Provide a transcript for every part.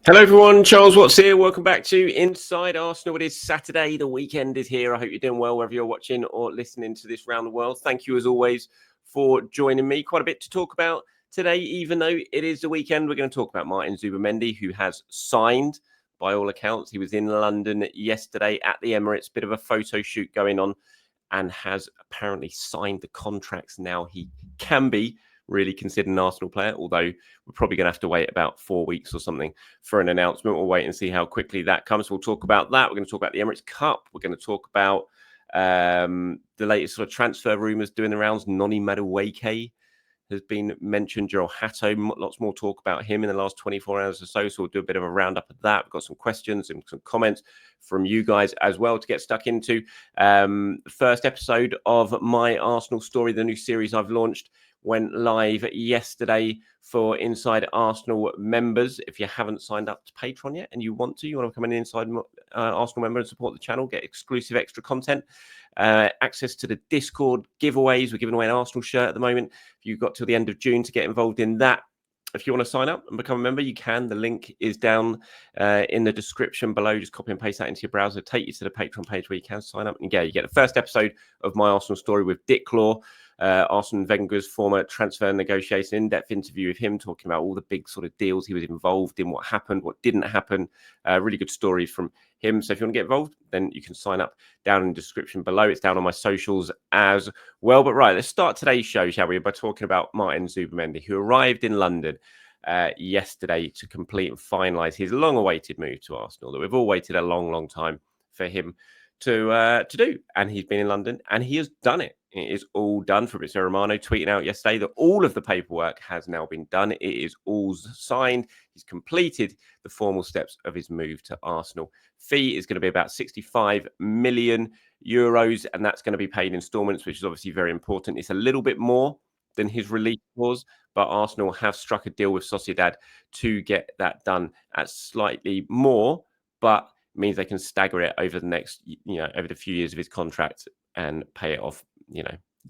Hello everyone, Charles Watts here. Welcome back to Inside Arsenal. It is Saturday, the weekend is here. I hope you're doing well wherever you're watching or listening to this around the world. Thank you as always for joining me. Quite a bit to talk about today, even though it is the weekend. We're going to talk about Martin Zubimendi, who has signed by all accounts. He was in London yesterday at the Emirates, bit of a photo shoot going on, and has apparently signed the contracts. Now he can be really considered an Arsenal player, although we're probably going to have to wait about 4 weeks or something for an announcement. We'll wait and see how quickly that comes. We'll talk about that. We're going to talk about the Emirates Cup. We're going to talk about the latest sort of transfer rumours doing the rounds. Noni Madueke has been mentioned. Jorginho, Hato, lots more talk about him in the last 24 hours or so. So we'll do a bit of a roundup of that. We've got some questions and some comments from you guys as well to get stuck into. First episode of My Arsenal Story, the new series I've launched, went live yesterday for Inside Arsenal members. If you haven't signed up to Patreon yet and you want to become an Inside Arsenal member and support the channel, get exclusive extra content, access to the Discord giveaways. We're giving away an Arsenal shirt at the moment. You've got till the end of June to get involved in that. If you want to sign up and become a member, you can. The link is down in the description below. Just copy and paste that into your browser. Take you to the Patreon page where you can sign up. And yeah, you get the first episode of My Arsenal Story with Dick Law, Arsene Wenger's former transfer negotiation, in-depth interview with him, talking about all the big sort of deals he was involved in, what happened, what didn't happen. Really good stories from him. So if you want to get involved, then you can sign up down in the description below. It's down on my socials as well. But right, let's start today's show, shall we, by talking about Martin Zubimendi, who arrived in London yesterday to complete and finalise his long-awaited move to Arsenal that we've all waited a long, long time for him to do. And he's been in London and he has done it. It is all done. Fabrizio Romano tweeting out yesterday that all of the paperwork has now been done. It is all signed. He's completed the formal steps of his move to Arsenal. Fee is going to be about 65 million euros, and that's going to be paid in installments, which is obviously very important. It's a little bit more than his release was, but Arsenal have struck a deal with Sociedad to get that done at slightly more, but means they can stagger it over the next, over the few years of his contract and pay it off,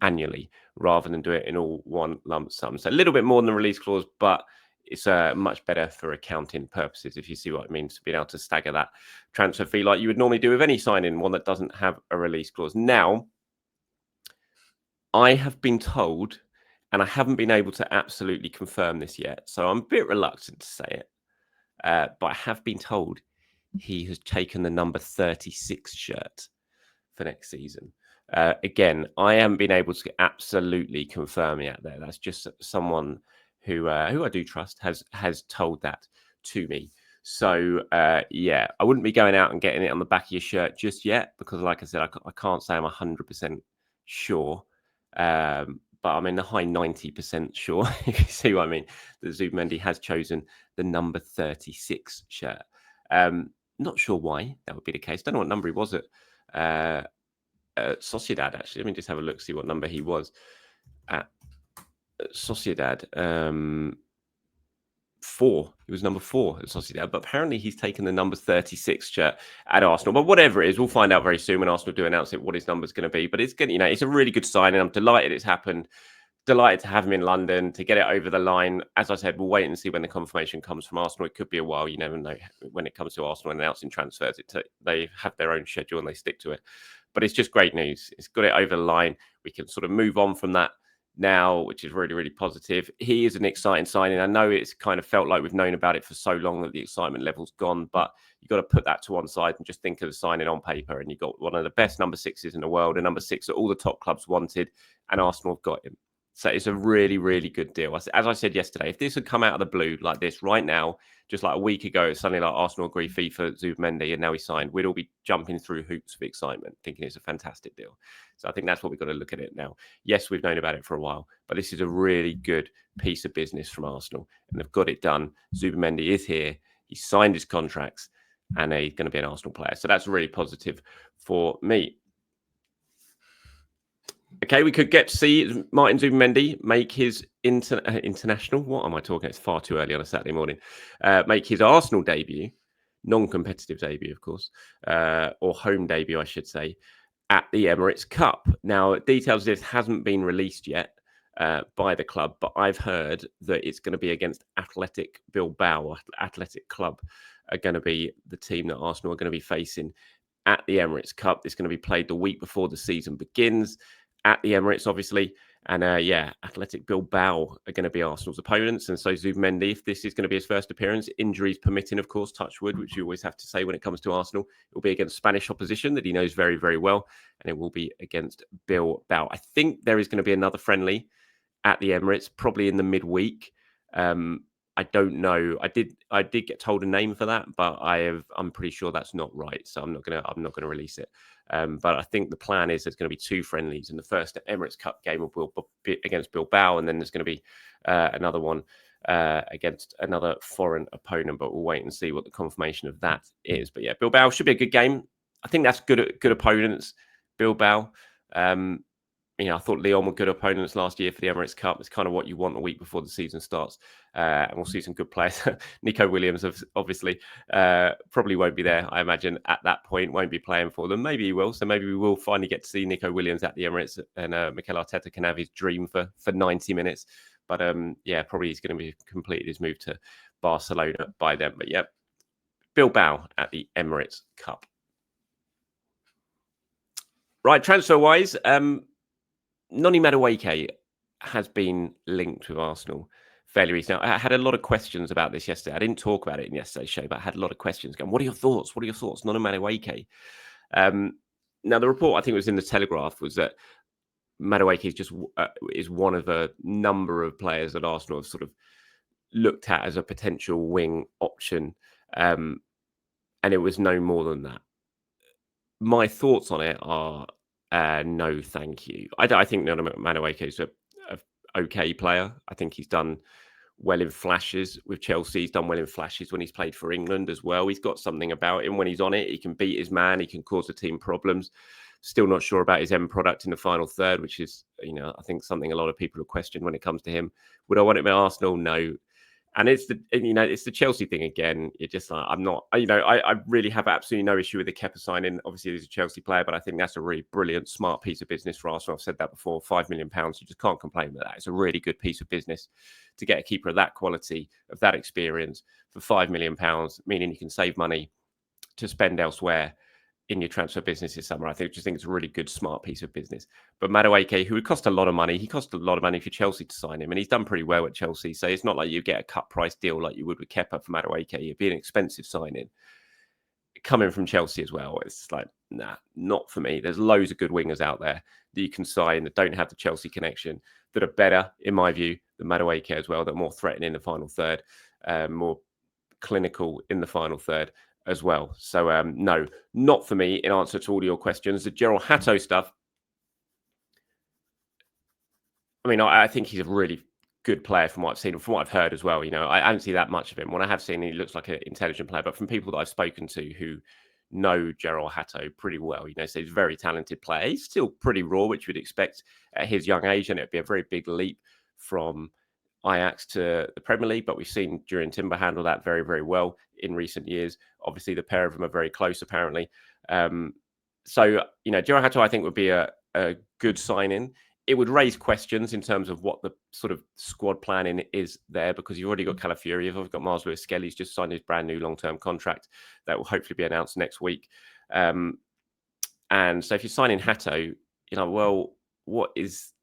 annually rather than do it in all one lump sum. So a little bit more than the release clause, but it's much better for accounting purposes, if you see what I mean, to be able to stagger that transfer fee like you would normally do with any signing, one that doesn't have a release clause. Now, I have been told, and I haven't been able to absolutely confirm this yet, so I'm a bit reluctant to say it, but I have been told he has taken the number 36 shirt for next season. Again, I haven't been able to absolutely confirm yet there. That's just someone who I do trust has told that to me. So, yeah, I wouldn't be going out and getting it on the back of your shirt just yet because, like I said, I can't say I'm 100% sure. But I'm in the high 90% sure, if you see what I mean, that Zubimendi has chosen the number 36 shirt. Not sure why that would be the case. Don't know what number he was at Sociedad, actually. Let me just have a look, see what number he was at Sociedad. 4. He was number 4 at Sociedad, but apparently he's taken the number 36 shirt at Arsenal. But whatever it is, we'll find out very soon when Arsenal do announce it, what his number's going to be. But it's good, it's a really good signing. I'm delighted it's happened. Delighted to have him in London, to get it over the line. As I said, we'll wait and see when the confirmation comes from Arsenal. It could be a while. You never know when it comes to Arsenal announcing transfers. They have their own schedule and they stick to it. But it's just great news. It's got it over the line. We can sort of move on from that now, which is really, really positive. He is an exciting signing. I know it's kind of felt like we've known about it for so long that the excitement level's gone, but you've got to put that to one side and just think of the signing on paper. And you've got one of the best number 6s in the world, a number 6 that all the top clubs wanted, and Arsenal have got him. So it's a really, really good deal. As I said yesterday, if this had come out of the blue like this right now, just like a week ago, it's suddenly like Arsenal agree fee for Zubimendi and now he's signed, we'd all be jumping through hoops of excitement, thinking it's a fantastic deal. So I think that's what we've got to look at it now. Yes, we've known about it for a while, but this is a really good piece of business from Arsenal and they've got it done. Zubimendi is here. He's signed his contracts and he's going to be an Arsenal player. So that's really positive for me. Okay, we could get to see Martin Zubimendi make his international. What am I talking? It's far too early on a Saturday morning. Make his Arsenal debut, non-competitive debut, of course, or home debut, I should say, at the Emirates Cup. Now, details of this hasn't been released yet by the club, but I've heard that it's going to be against Athletic Bilbao. Athletic Club are going to be the team that Arsenal are going to be facing at the Emirates Cup. It's going to be played the week before the season begins at the Emirates, obviously. And Athletic Bilbao are going to be Arsenal's opponents. And so Zubimendi, if this is going to be his first appearance, injuries permitting, of course, touch wood, which you always have to say when it comes to Arsenal, it will be against Spanish opposition that he knows very, very well. And it will be against Bilbao. I think there is going to be another friendly at the Emirates, probably in the midweek. I don't know. I did get told a name for that, but I'm pretty sure that's not right. So I'm not gonna release it. But I think the plan is there's going to be two friendlies, and the first Emirates Cup game will be against Bilbao, and then there's going to be another one against another foreign opponent. But we'll wait and see what the confirmation of that is. But yeah, Bilbao should be a good game. I think that's good opponents. Bilbao. I thought Lyon were good opponents last year for the Emirates Cup. It's kind of what you want a week before the season starts. And we'll see some good players. Nico Williams, obviously, probably won't be there, I imagine, at that point. Won't be playing for them. Maybe he will. So maybe we will finally get to see Nico Williams at the Emirates, and Mikel Arteta can have his dream for 90 minutes. But probably he's going to be completed his move to Barcelona by then. But yeah, Bilbao at the Emirates Cup. Right, transfer-wise, Noni Madueke has been linked with Arsenal fairly recently. I had a lot of questions about this yesterday. I didn't talk about it in yesterday's show, but I had a lot of questions going, what are your thoughts? What are your thoughts? Noni Madueke. Now, the report, I think it was in the Telegraph, was that Madueke is one of a number of players that Arsenal have sort of looked at as a potential wing option. And it was no more than that. My thoughts on it are no, thank you. I think Noni Madueke is a okay player. I think he's done well in flashes with Chelsea. He's done well in flashes when he's played for England as well. He's got something about him when he's on it. He can beat his man. He can cause the team problems. Still not sure about his end product in the final third, which is, I think something a lot of people have questioned when it comes to him. Would I want him at Arsenal? No. And it's the Chelsea thing again. You're just like, I'm not, I really have absolutely no issue with the Kepa signing. Obviously, he's a Chelsea player, but I think that's a really brilliant, smart piece of business for Arsenal. I've said that before, £5 million. You just can't complain with that. It's a really good piece of business to get a keeper of that quality, of that experience for £5 million, meaning you can save money to spend elsewhere in your transfer business this summer. I think it's a really good, smart piece of business. But Madueke, who would cost a lot of money, he cost a lot of money for Chelsea to sign him, and he's done pretty well at Chelsea. So it's not like you get a cut price deal like you would with Kepa for Madueke. It'd be an expensive signing. Coming from Chelsea as well, it's like, nah, not for me. There's loads of good wingers out there that you can sign that don't have the Chelsea connection, that are better, in my view, than Madueke as well, that are more threatening in the final third, more clinical in the final third as well. So no, not for me in answer to all your questions. The Gerald Hato stuff, I think he's a really good player from what I've seen and from what I've heard as well. I haven't seen that much of him. What I have seen, he looks like an intelligent player, but from people that I've spoken to who know Gerald Hato pretty well, so he's a very talented player. He's still pretty raw, which you'd expect at his young age, and it'd be a very big leap from Ajax to the Premier League, but we've seen Jurriën Timber handle that very, very well in recent years. Obviously, the pair of them are very close, apparently. So, Gerald Hato, I think, would be a good sign-in. It would raise questions in terms of what the sort of squad planning is there, because you've already got Calafiori, you've got Miles Lewis-Skelly, he's just signed his brand new long-term contract that will hopefully be announced next week. And so if you're signing Hato, well, what is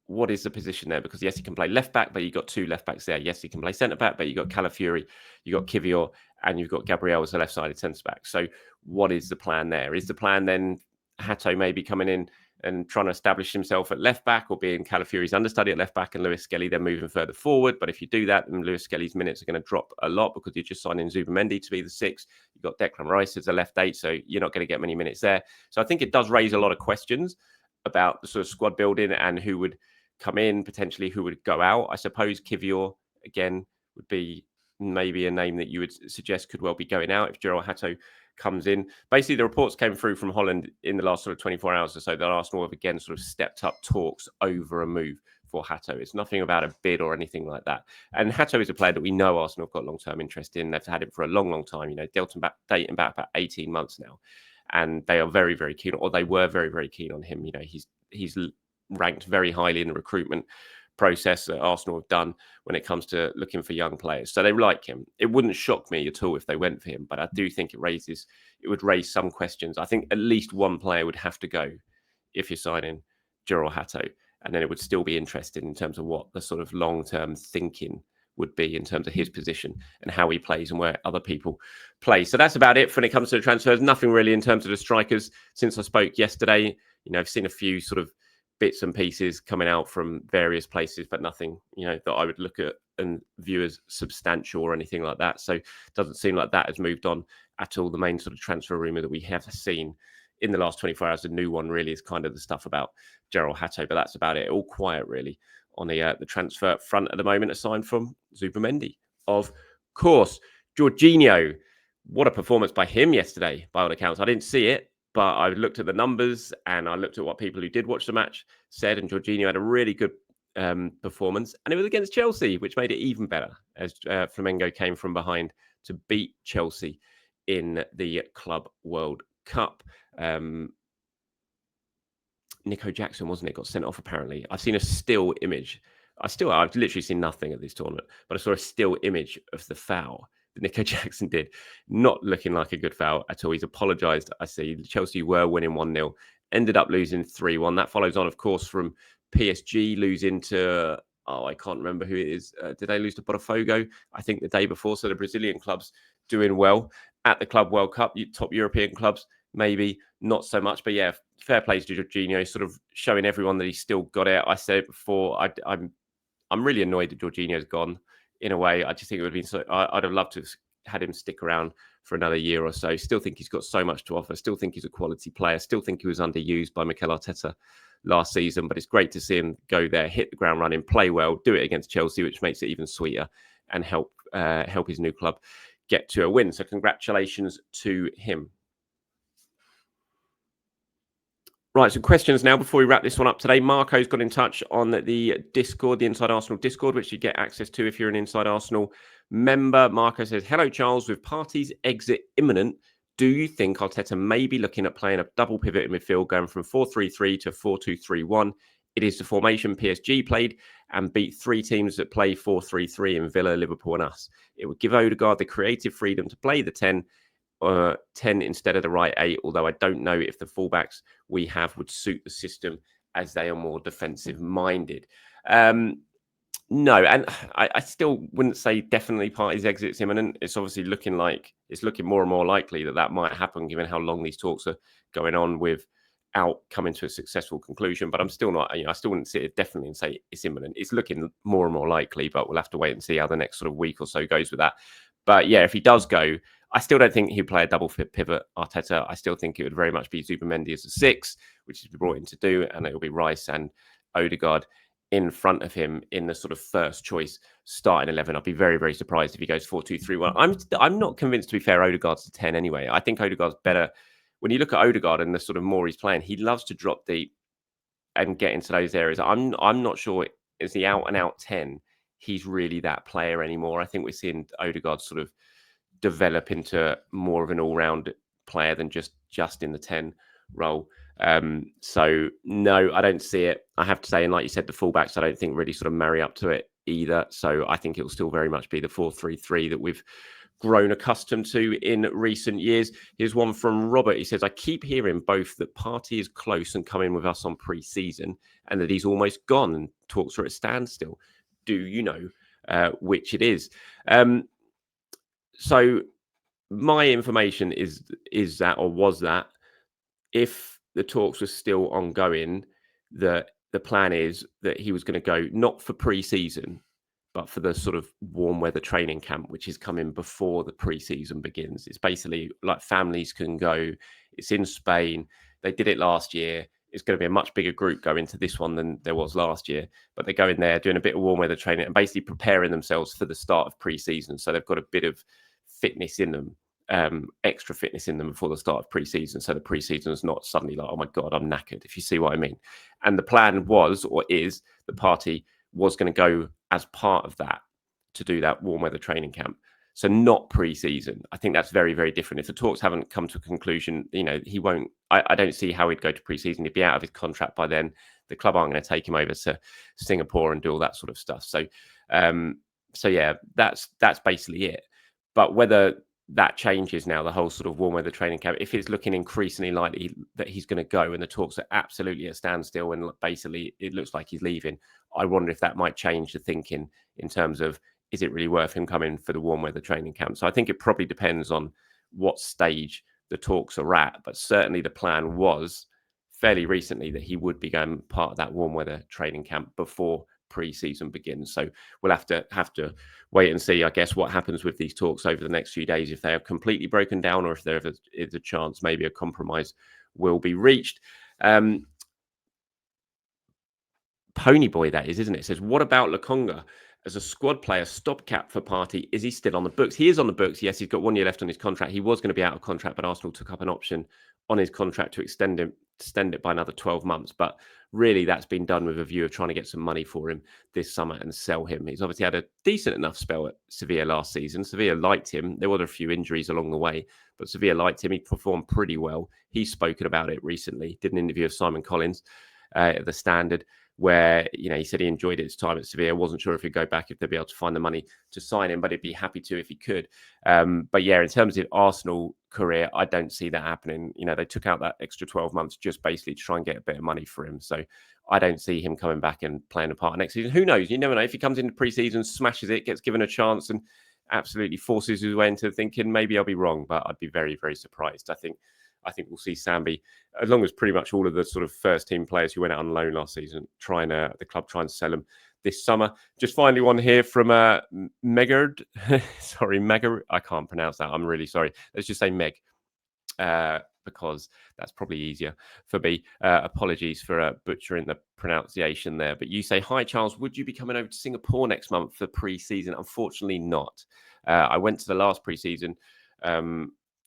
the position there? Because yes, he can play left back, but you've got two left backs there. Yes, he can play centre back, but you've got Calafiori, you've got Kivior, and you've got Gabriel as a left-sided centre back. So what is the plan there? Is the plan then Hato maybe coming in and trying to establish himself at left back, or being Calafiori's understudy at left back and Lewis-Skelly then moving further forward? But if you do that, then Lewis-Skelly's minutes are going to drop a lot, because you're just signing Zubimendi to be the 6. You've got Declan Rice as a left 8, so you're not going to get many minutes there. So I think it does raise a lot of questions about the sort of squad building and who would come in, potentially who would go out. I suppose Kivior, again, would be maybe a name that you would suggest could well be going out if Gerald Hato comes in. Basically, the reports came through from Holland in the last sort of 24 hours or so that Arsenal have again sort of stepped up talks over a move for Hato. It's nothing about a bid or anything like that. And Hato is a player that we know Arsenal have got long-term interest in. They've had him for a long, long time, dating back about 18 months now. and they are very, very keen, or they were very, very keen on him. You know, he's ranked very highly in the recruitment process that Arsenal have done when it comes to looking for young players. So they like him. It wouldn't shock me at all if they went for him, but I do think it would raise some questions. I think at least one player would have to go if you're signing Jorginho Hato, and then it would still be interesting in terms of what the sort of long-term thinking would be in terms of his position and how he plays and where other people play. So that's about it when it comes to the transfers. Nothing really in terms of the strikers since I spoke yesterday. You know, I've seen a few sort of bits and pieces coming out from various places, but nothing, you know, that I would look at and view as substantial or anything like that. So it doesn't seem like that has moved on at all. The main sort of transfer rumour that we have seen in the last 24 hours, the new one really is kind of the stuff about Jorginho Hato, but that's about it. All quiet really on the transfer front at the moment, aside from Zubimendi, of course. Jorginho, what a performance by him yesterday, by all accounts. I didn't see it, but I looked at the numbers and I looked at what people who did watch the match said, and Jorginho had a really good performance, and it was against Chelsea, which made it even better as Flamengo came from behind to beat Chelsea in the Club World Cup. Nico Jackson, wasn't it, got sent off apparently. I've seen a still image. I've literally seen nothing at this tournament, but I saw a still image of the foul that Nico Jackson did, not looking like a good foul at all. He's apologised. I see Chelsea were winning 1-0, ended up losing 3-1. That follows on, of course, from PSG losing to, I can't remember who it is. Did they lose to Botafogo? I think the day before. So the Brazilian clubs doing well at the Club World Cup. Top European clubs, maybe not so much. But yeah, fair play to Jorginho, sort of showing everyone that he's still got it. I said it before, I'm really annoyed that Jorginho's gone in a way. I just think it would have been so, I'd have loved to have had him stick around for another year or so. Still think he's got so much to offer. Still think he's a quality player. Still think he was underused by Mikel Arteta last season, but it's great to see him go there, hit the ground running, play well, do it against Chelsea, which makes it even sweeter, and help his new club get to a win. So congratulations to him. Right, some questions now before we wrap this one up today. Marco's got in touch on the Discord, the Inside Arsenal Discord, which you get access to if you're an Inside Arsenal member. Marco says, hello, Charles. With Partey's exit imminent, do you think Arteta may be looking at playing a double pivot in midfield, going from 4-3-3 to 4-2-3-1? It is the formation PSG played and beat three teams that play 4-3-3 in Villa, Liverpool and us. It would give Odegaard the creative freedom to play the 10 instead of the right 8, although I don't know if the fullbacks we have would suit the system as they are more defensive minded. No, and I still wouldn't say definitely Partey's exit's imminent. It's obviously looking more and more likely that might happen given how long these talks are going on without coming to a successful conclusion. But I'm still not, I still wouldn't sit it definitely and say it's imminent. It's looking more and more likely, but we'll have to wait and see how the next sort of week or so goes with that. But yeah, if he does go, I still don't think he'd play a double pivot, Arteta. I still think it would very much be Zubimendi as a 6, which he's brought in to do, and it will be Rice and Odegaard in front of him in the sort of first choice starting 11. I'd be very, very surprised if he goes 4-2-3-1. I'm not convinced, to be fair, Odegaard's the 10 anyway. I think Odegaard's better. When you look at Odegaard and the sort of more he's playing, he loves to drop deep and get into those areas. I'm not sure is the out and out 10. He's really that player anymore. I think we're seeing Odegaard sort of develop into more of an all-round player than just in the 10 role. So no, I don't see it. I have to say, and like you said, the fullbacks I don't think really sort of marry up to it either. So I think it will still very much be the 4-3-3 that we've grown accustomed to in recent years. Here's one from Robert. He says, I keep hearing both that Partey is close and coming with us on pre-season and that he's almost gone and talks are at a standstill. Do you know which it is? So my information is that, or was that, if the talks were still ongoing, that the plan is that he was going to go not for pre-season, but for the sort of warm weather training camp, which is coming before the pre-season begins. It's basically like families can go. It's in Spain. They did it last year. It's going to be a much bigger group going to this one than there was last year. But they're going there, doing a bit of warm weather training and basically preparing themselves for the start of pre-season. So they've got a bit of fitness in them, extra fitness in them before the start of pre-season. So the pre-season is not suddenly like, oh my God, I'm knackered, if you see what I mean. And the plan was, or is, the Partey was going to go as part of that to do that warm weather training camp. So not pre-season. I think that's very, very different. If the talks haven't come to a conclusion, he won't. I don't see how he'd go to pre-season. He'd be out of his contract by then. The club aren't going to take him over to Singapore and do all that sort of stuff. So, yeah, that's basically it. But whether that changes now, the whole sort of warm weather training camp, if it's looking increasingly likely that he's going to go and the talks are absolutely at a standstill and basically it looks like he's leaving, I wonder if that might change the thinking in terms of, is it really worth him coming for the warm weather training camp? So I think it probably depends on what stage the talks are at. But certainly the plan was fairly recently that he would be going part of that warm weather training camp before pre-season begins. So we'll have to wait and see, I guess, what happens with these talks over the next few days, if they are completely broken down or if there is a chance maybe a compromise will be reached. Ponyboy, that is, isn't it? It says, what about Lokonga? As a squad player, stopgap for Partey, is he still on the books? He is on the books. Yes, he's got 1 year left on his contract. He was going to be out of contract, but Arsenal took up an option on his contract to extend it by another 12 months. But really, that's been done with a view of trying to get some money for him this summer and sell him. He's obviously had a decent enough spell at Sevilla last season. Sevilla liked him. There were a few injuries along the way, but Sevilla liked him. He performed pretty well. He's spoken about it recently. Did an interview with Simon Collins at the Standard, where he said he enjoyed his time at Sevilla. Wasn't sure if he'd go back, if they'd be able to find the money to sign him, but he'd be happy to if he could. But yeah, in terms of Arsenal career, I don't see that happening. They took out that extra 12 months just basically to try and get a bit of money for him. So I don't see him coming back and playing a part next season. Who knows? You never know. If he comes into pre-season, smashes it, gets given a chance and absolutely forces his way into thinking, maybe I'll be wrong, but I'd be very, very surprised. I think we'll see Sambi, as long as pretty much all of the sort of first team players who went out on loan last season, the club trying to sell them this summer. Just finally one here from Megard. Sorry, Megard. I can't pronounce that. I'm really sorry. Let's just say Meg, because that's probably easier for me. Apologies for butchering the pronunciation there. But you say, hi, Charles, would you be coming over to Singapore next month for pre-season? Unfortunately not. I went to the last pre-season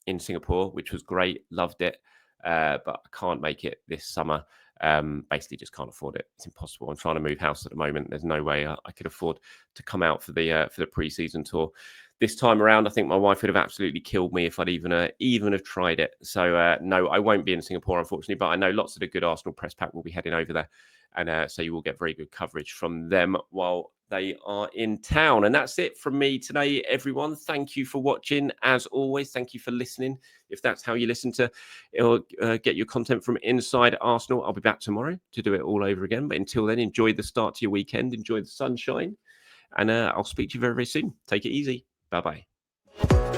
in Singapore, which was great, loved it, but I can't make it this summer. Basically just can't afford it. It's impossible. I'm trying to move house at the moment. There's no way I could afford to come out for the pre-season tour this time around. I think my wife would have absolutely killed me if I'd even have tried it. So no, I won't be in Singapore, unfortunately, but I know lots of the good Arsenal press pack will be heading over there, and so you will get very good coverage from them while they are in town. And that's it from me today, everyone. Thank you for watching. As always, thank you for listening. If that's how you listen to get your content from inside Arsenal, I'll be back tomorrow to do it all over again. But until then, enjoy the start to your weekend. Enjoy the sunshine. And I'll speak to you very, very soon. Take it easy. Bye-bye.